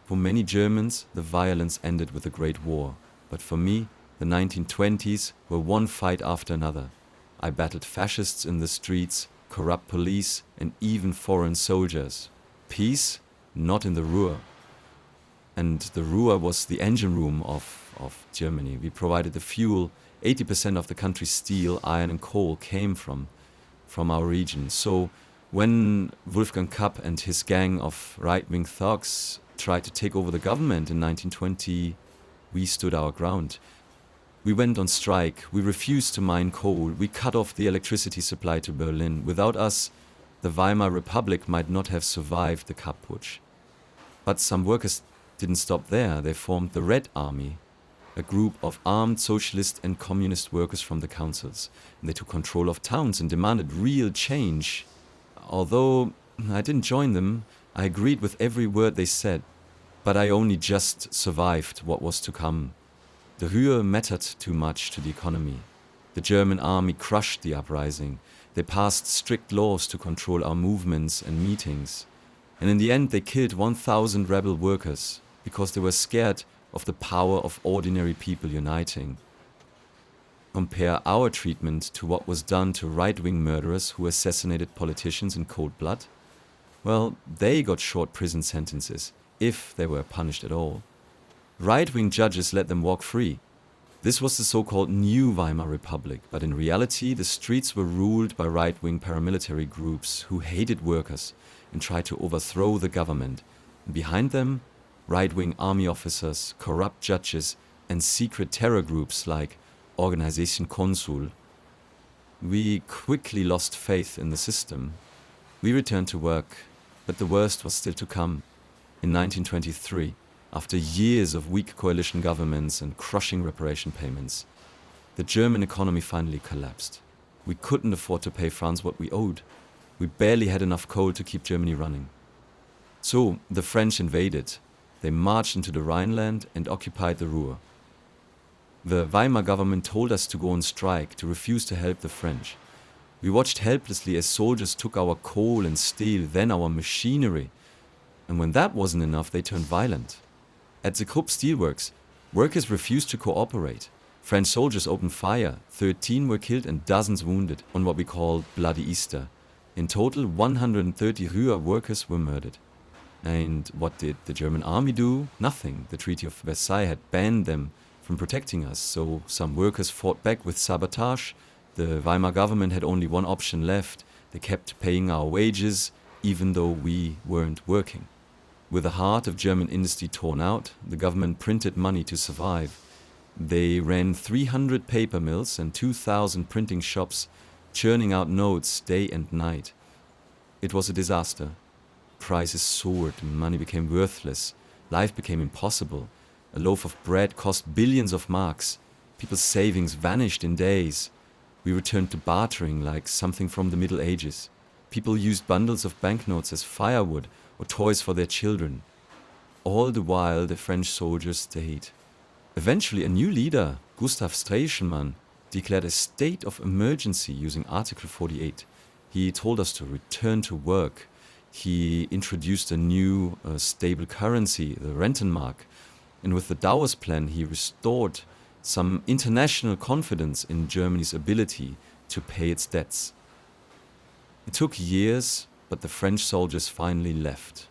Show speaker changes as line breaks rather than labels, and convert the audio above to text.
For many Germans, the violence ended with the Great War. But for me, the 1920s were one fight after another. I battled fascists in the streets, corrupt police, and even foreign soldiers. Peace? Not in the Ruhr. And the Ruhr was the engine room of Germany. We provided the fuel. 80% of the country's steel, iron, and coal came from our region. So when Wolfgang Kapp and his gang of right-wing thugs tried to take over the government in 1920, we stood our ground. We went on strike, we refused to mine coal, we cut off the electricity supply to Berlin. Without us, the Weimar Republic might not have survived the Kapp Putsch. But some workers didn't stop there. They formed the Red Army, a group of armed socialist and communist workers from the councils. And they took control of towns and demanded real change. Although I didn't join them, I agreed with every word they said. But I only just survived what was to come. The Ruhr mattered too much to the economy. The German army crushed the uprising. They passed strict laws to control our movements and meetings. And in the end, they killed 1,000 rebel workers because they were scared of the power of ordinary people uniting. Compare our treatment to what was done to right-wing murderers who assassinated politicians in cold blood. Well, they got short prison sentences, if they were punished at all. Right-wing judges let them walk free. This was the so-called New Weimar Republic, but in reality the streets were ruled by right-wing paramilitary groups who hated workers and tried to overthrow the government. And behind them, right-wing army officers, corrupt judges, and secret terror groups like Organisation Konsul. We quickly lost faith in the system. We returned to work, but the worst was still to come. In 1923, after years of weak coalition governments and crushing reparation payments, the German economy finally collapsed. We couldn't afford to pay France what we owed. We barely had enough coal to keep Germany running. So the French invaded. They marched into the Rhineland and occupied the Ruhr. The Weimar government told us to go on strike, to refuse to help the French. We watched helplessly as soldiers took our coal and steel, then our machinery. And when that wasn't enough, they turned violent. At the Krupp steelworks, workers refused to cooperate. French soldiers opened fire. 13 were killed and dozens wounded on what we call Bloody Easter. In total, 130 Ruhr workers were murdered. And what did the German army do? Nothing. The Treaty of Versailles had banned them from protecting us, so some workers fought back with sabotage. The Weimar government had only one option left. They kept paying our wages, even though we weren't working. With the heart of German industry torn out, the government printed money to survive. They ran 300 paper mills and 2,000 printing shops, churning out notes day and night. It was a disaster. Prices soared, money became worthless, life became impossible. A loaf of bread cost billions of marks. People's savings vanished in days. We returned to bartering like something from the Middle Ages. People used bundles of banknotes as firewood or toys for their children. All the while the French soldiers stayed. Eventually a new leader, Gustav Stresemann, declared a state of emergency using Article 48. He told us to return to work. He introduced a new stable currency, the Rentenmark. And with the Dawes Plan, he restored some international confidence in Germany's ability to pay its debts. It took years, but the French soldiers finally left.